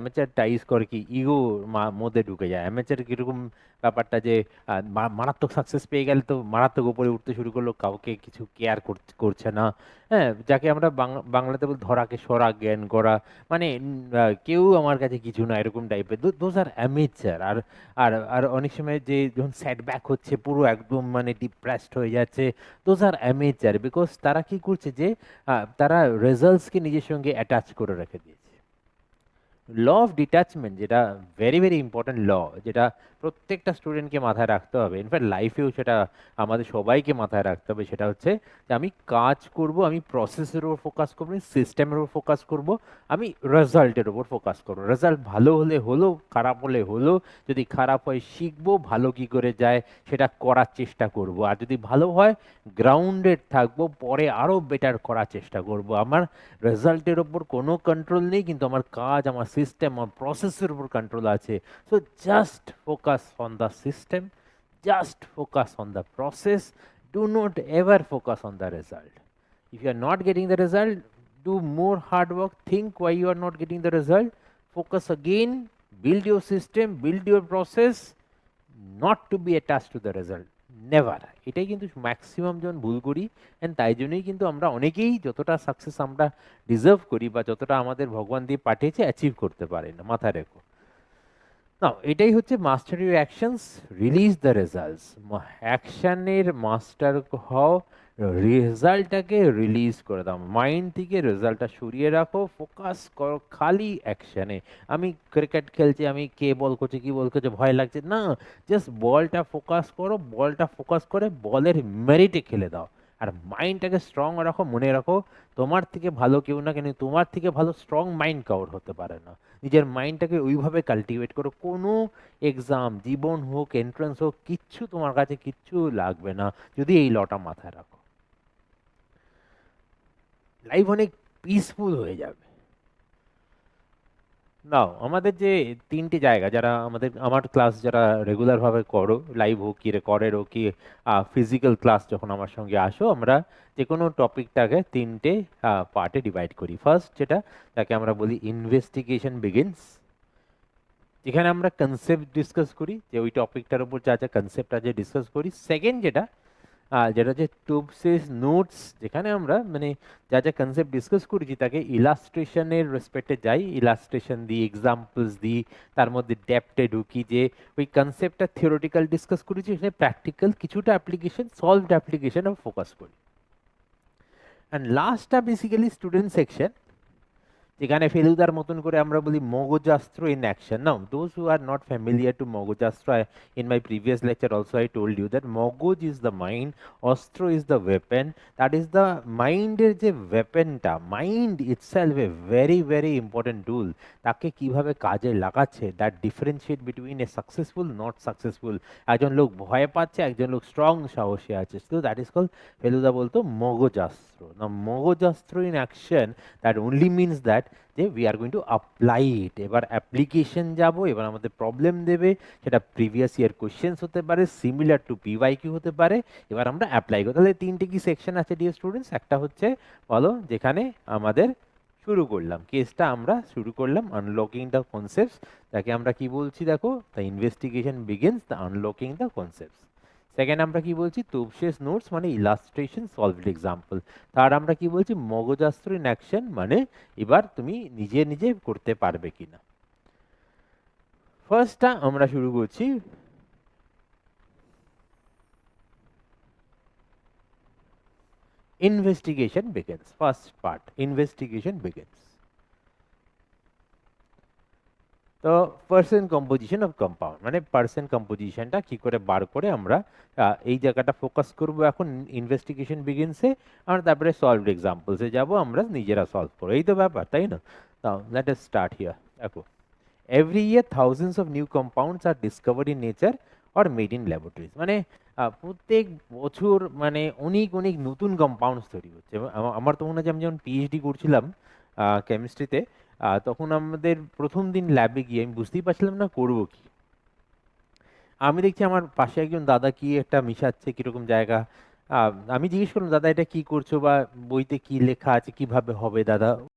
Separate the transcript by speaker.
Speaker 1: অ্যামেচারটাইজ করে কি ইগো মধ্যে ঢুকে যায়। অ্যামেচার কিরকম ব্যাপারটা যে মারাত্মক সাকসেস পেয়ে গেলে তো মারাত্মক উপরে উঠতে শুরু করলো, কাউকে কিছু কেয়ার করছে না। হ্যাঁ, যাকে আমরা বাংলাতে বলি ধরাকে সরা জ্ঞান করা, মানে কেউ আমার কাছে কিছু না এরকম টাইপের, দোজ আর অ্যামেচার। আর আর আর অনেক সময় যে যখন সেটব্যাক হচ্ছে পুরো একদম মানে ডিপ্রেসড হয়ে যাচ্ছে, দোজ আর অ্যামেচার। বিকজ তারা কি করছে যে তারা রেজাল্টসকে নিজের সঙ্গে অ্যাটাচ করে রেখে দিয়েছে। ল অফ ডিট্যাচমেন্ট, যেটা ভেরি ভেরি ইম্পর্টেন্ট ল, যেটা প্রত্যেকটা স্টুডেন্টকে মাথায় রাখতে হবে, ইনফ্যাক্ট লাইফেও সেটা আমাদের সবাইকে মাথায় রাখতে হবে, সেটা হচ্ছে যে আমি কাজ করব, আমি প্রসেসের উপর ফোকাস করবো, আমি সিস্টেমের উপর ফোকাস করব, আমি রেজাল্টের উপর ফোকাস করবো। রেজাল্ট ভালো হলে হলো, খারাপ হলে হলো, যদি খারাপ হয় শিখবো ভালো কি করে যায় সেটা করার চেষ্টা করব, আর যদি ভালো হয় গ্রাউন্ডেড থাকবো, পরে আরও বেটার করার চেষ্টা করব। আমার রেজাল্টের ওপর কোনো কন্ট্রোল নেই, কিন্তু আমার কাজ, আমার সিস্টেম, আমার প্রসেসের উপর কন্ট্রোল আছে। So just focus on the system, just focus on the process, do not ever focus on the result. If you are not getting the result, do more hard work, think why you are not getting the result, focus again, build your system, build your process, not to be attached to the result, never. এটাই কিন্তু maximum যখন ভুল করি, and তাই জন্যই কিন্তু আমরা অনেকেই যতটা সাকসেস আমরা ডিজার্ভ করি বা যতটা আমাদের ভগবান দিয়ে পাঠিয়েছে অ্যাচিভ করতে পারি না, মাথায় রেখো। না, এটাই হচ্ছে master your actions, release the results. অ্যাকশনের মাস্টার হও, রেজাল্টটাকে রিলিজ করে দাও, মাইন্ড থেকে রেজাল্টটা সরিয়ে রাখো, ফোকাস করো খালি অ্যাকশনে। আমি ক্রিকেট খেলছি, আমি কে বল করছে কি বল করছে ভয় লাগছে না, জাস্ট বলটা ফোকাস করো, বলটা ফোকাস করে বলের মেরিটে খেলে দাও। আর মাইন্ডটাকে স্ট্রং রাখো, মনে রাখো তোমার থেকে ভালো কেউ না, কেন তোমার থেকে ভালো স্ট্রং মাইন্ড কাউর হতে পারে না। নিজের মাইন্ডটাকে ওইভাবে কাল্টিভেট করো, কোনো এক্সাম, জীবন হোক, এন্ট্রান্স হোক, কিচ্ছু তোমার কাছে কিচ্ছু লাগবে না যদি এই লটা মাথায় রাখো। লাইফ অনেক পিসফুল হয়ে যাবে। নাও, আমাদের যে তিনটি জায়গা, যারা আমার ক্লাস যারা রেগুলার ভাবে করো, লাইভ হোক কি রেকর্ডেড হোক কি ফিজিক্যাল ক্লাস, যখন আমার সঙ্গে আসো, আমরা যে কোনো টপিকটাকে তিনটে পার্টে ডিভাইড করি। ফার্স্ট যেটা, তাকে আমরা বলি ইনভেস্টিগেশন বিগিনস, যেখানে আমরা কনসেপ্ট ডিসকাস করি, যে ওই টপিকটার উপর যা যা কনসেপ্ট আছে ডিসকাস করি। সেকেন্ড যেটা, যেটা হচ্ছে টুপসেস নোটস, যেখানে আমরা মানে যা যা কনসেপ্ট ডিসকাস করেছি তাকে ইলাস্ট্রেশনের রেসপেক্টে যাই, ইলাস্ট্রেশন দিই, এক্সাম্পলস দিই, তার মধ্যে ডেপথে ঢুকি, যে ওই কনসেপ্টটা থিওরিটিক্যাল ডিসকাস করেছি, সেখানে প্র্যাকটিক্যাল কিছুটা অ্যাপ্লিকেশন, সলভড অ্যাপ্লিকেশন ফোকাস করি। অ্যান্ড লাস্টটা বেসিক্যালি স্টুডেন্ট সেকশন, যেখানে ফেলুদার মতন করে আমরা বলি Magajastra in action. Now those who are not familiar to Magajastra, in my previous lecture also I told you that magaj is the mind, astra is the weapon, that is the মাইন্ডের যে ওয়েপেনটা, mind itself a very very important tool. তাকে কিভাবে কাজে লাগাচ্ছে, that differentiate between a successful not successful. একজন লোক ভয় পাচ্ছে, একজন লোক স্ট্রং সাহসী আছে, তো দ্যাট ইজ কল, ফেলুদা বলতো মগজাস্ত্র। না, Magajastra in action, that only means that যে we are going to apply it. এবার অ্যাপ্লিকেশন যাব, এবার আমাদের প্রবলেম দেবে, সেটা প্রিভিয়াস ইয়ার কোশ্চেন্স হতে পারে, সিমিলার টু পিওয়াইকিউ হতে পারে, এবার আমরা অ্যাপ্লাই করি। তাহলে তিনটে কি সেকশন আছে ডিয়ার স্টুডেন্টস? একটা হচ্ছে বলো, যেখানে আমাদের শুরু করলাম কেসটা, আমরা শুরু করলাম আনলকিং দ্য কনসেপ্টস, যাকে আমরা কি বলছি দেখো, the investigation begins the unlocking the concepts. Second আমরা কি বলছি, তুবশেষ নোটস মানে ইলাস্ট্রেশন, সলভড এক্সাম্পল। থার্ড আমরা কি বলছি, মগজাস্ত্র ইন অ্যাকশন, মানে এবার তুমি নিজে নিজে করতে পারবে কিনা। ফার্স্টটা আমরা শুরু করছি, investigation begins. First part, investigation begins. তো পার্সেন কম্পোজিশন অফ কম্পাউন্ড, মানে পার্সেন কম্পোজিশনটা কি করে বার করে আমরা এই জায়গাটা ফোকাস করব এখন ইনভেস্টিগেশন বিগিনসে, আর তারপরে সলভড এক্সাম্পলসে যাব, আমরা নিজেরা সলভ করবো, এই তো ব্যাপার, তাই না? Now let us start here. দেখো, every year thousands of new compounds are discovered in nature or made in laboratories, মানে প্রত্যেক বছর মানে অনেক অনেক নতুন কম্পাউন্ডস তৈরি হচ্ছে। আমার তো মনে হয় যে আমি যখন পিএইচডি করছিলাম কেমিস্ট্রিতে, তখন আমাদের প্রথম দিন ল্যাবে গিয়ে আমি বুঝতেই পারছিলাম না করবো কি। আমি দেখছি আমার পাশে একজন দাদা কি একটা মিশাচ্ছে, কিরকম জায়গা। আমি জিজ্ঞেস করলাম, দাদা এটা কি করছো, বা বইতে কি লেখা আছে, কিভাবে হবে দাদা?